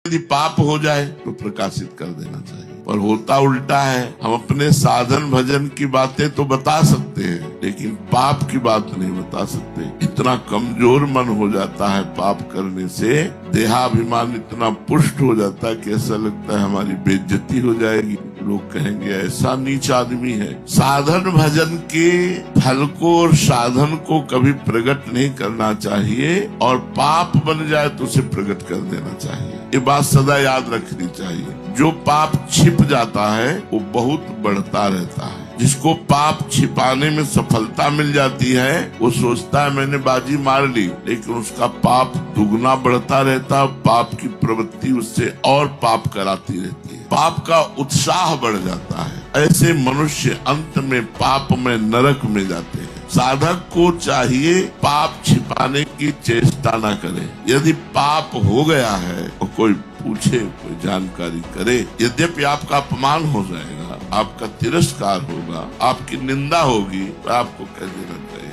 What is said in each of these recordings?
यदि पाप हो जाए तो प्रकाशित कर देना चाहिए, पर होता उल्टा है। हम अपने साधन भजन की बातें तो बता सकते हैं, लेकिन पाप की बात नहीं बता सकते। इतना कमजोर मन हो जाता है पाप करने से, देहाभिमान इतना पुष्ट हो जाता है कि ऐसा लगता है हमारी बेइज्जती हो जाएगी, लोग कहेंगे ऐसा नीच आदमी है। साधन भजन के फल को और साधन को कभी प्रकट नहीं करना चाहिए, और पाप बन जाए तो उसे प्रकट कर देना चाहिए। ये बात सदा याद रखनी चाहिए। जो पाप छिप जाता है वो बहुत बढ़ता रहता है। जिसको पाप छिपाने में सफलता मिल जाती है वो सोचता है मैंने बाजी मार ली, लेकिन उसका पाप दुगना बढ़ता रहता है। पाप की प्रवृत्ति उससे और पाप कराती रहती है, पाप का उत्साह बढ़ जाता है। ऐसे मनुष्य अंत में पाप में नरक में जाते हैं। साधक को चाहिए पाप छिपाने की चेष्टा न करे। यदि पाप हो गया है तो कोई पूछे, कोई जानकारी करे। यद्यपि आपका अपमान हो जाएगा, आपका तिरस्कार होगा, आपकी निंदा होगी, तो आपको कह देना चाहिए।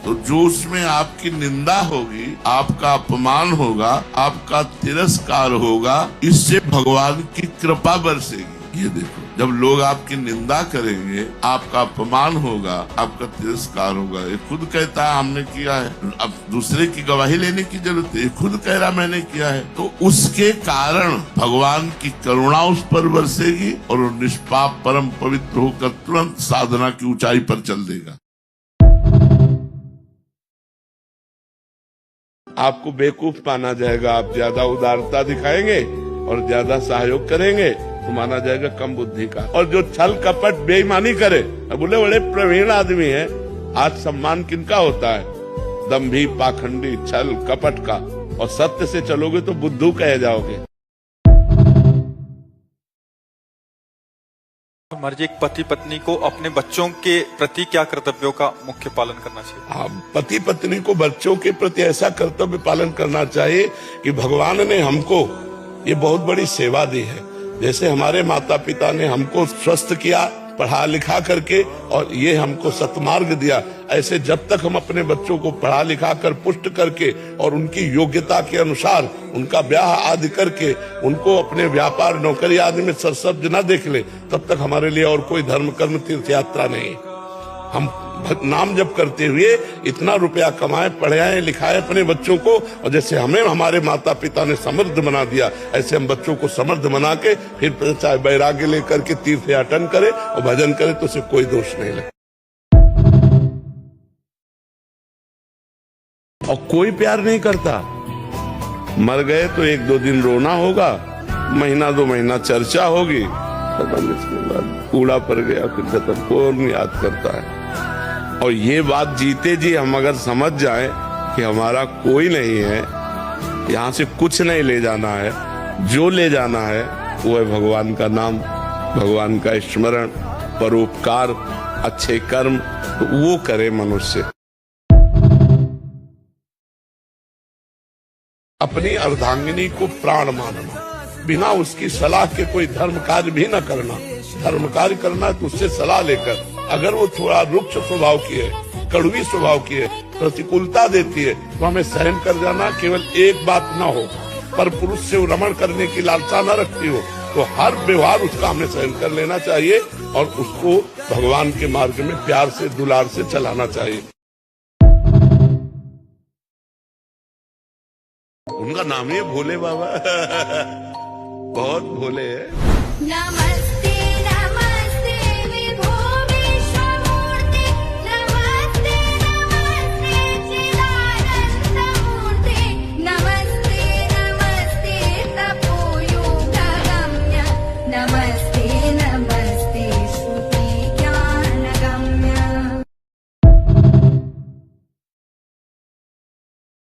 तो जो उसमें आपकी निंदा होगी, आपका अपमान होगा, आपका तिरस्कार होगा, इससे भगवान की कृपा बरसेगी। ये देखो, जब लोग आपकी निंदा करेंगे, आपका अपमान होगा, आपका तिरस्कार होगा, ये खुद कहता है हमने किया है, अब दूसरे की गवाही लेने की जरूरत है, खुद कह रहा मैंने किया है, तो उसके कारण भगवान की करुणा उस पर बरसेगी और वो निष्पाप परम पवित्र होकर तुरंत साधना की ऊंचाई पर चल देगा। आपको बेवकूफ माना जाएगा, आप ज्यादा उदारता दिखाएंगे और ज्यादा सहयोग करेंगे तो माना जाएगा कम बुद्धि का। और जो छल कपट बेईमानी करे, बोले बड़े प्रवीण आदमी है। आज सम्मान किनका होता है? दंभी, पाखंडी, छल कपट का। और सत्य से चलोगे तो बुद्धू कहे जाओगे। मर्जी एक पति पत्नी को अपने बच्चों के प्रति क्या कर्तव्यों का मुख्य पालन करना चाहिए? पति पत्नी को बच्चों के प्रति ऐसा कर्तव्य पालन करना चाहिए कि भगवान ने हमको ये बहुत बड़ी सेवा दी है। जैसे हमारे माता पिता ने हमको स्वस्थ किया पढ़ा लिखा करके और ये हमको सत्मार्ग दिया, ऐसे जब तक हम अपने बच्चों को पढ़ा लिखा कर पुष्ट करके और उनकी योग्यता के अनुसार उनका ब्याह आदि करके उनको अपने व्यापार नौकरी आदि में सरसब्ज न देख ले, तब तक हमारे लिए और कोई धर्म कर्म तीर्थ यात्रा नहीं। हम नाम जप करते हुए इतना रुपया कमाए, पढ़ाए लिखाए अपने बच्चों को, और जैसे हमें हमारे माता पिता ने समृद्ध बना दिया, ऐसे हम बच्चों को समृद्ध बना के फिर चाहे वैराग्य लेकर के तीर्थ याटन करे और भजन करे तो उसे कोई दोष नहीं लगे। और कोई प्यार नहीं करता। मर गए तो एक दो दिन रोना होगा, महीना दो महीना चर्चा होगी, खत्म। इसके बाद कूड़ा पड़ गया, फिर खत्म, कौन याद करता है। और ये बात जीते जी हम अगर समझ जाएं कि हमारा कोई नहीं है, यहाँ से कुछ नहीं ले जाना है, जो ले जाना है वो है भगवान का नाम, भगवान का स्मरण, परोपकार, अच्छे कर्म, तो वो करे मनुष्य। अपनी अर्धांगिनी को प्राण मानना, बिना उसकी सलाह के कोई धर्म कार्य भी न करना। धर्म कार्य करना है तो उससे सलाह लेकर। अगर वो थोड़ा रुक्ष स्वभाव की है, कड़वी स्वभाव की है, प्रतिकूलता देती है, तो हमें सहन कर जाना। केवल एक बात न हो, पर पुरुष से रमण करने की लालसा न रखती हो, तो हर व्यवहार उसका हमें सहन कर लेना चाहिए और उसको भगवान के मार्ग में प्यार से दुलार से चलाना चाहिए। उनका नाम ही है भोले बाबा। बहुत भोले है। नमस्ते।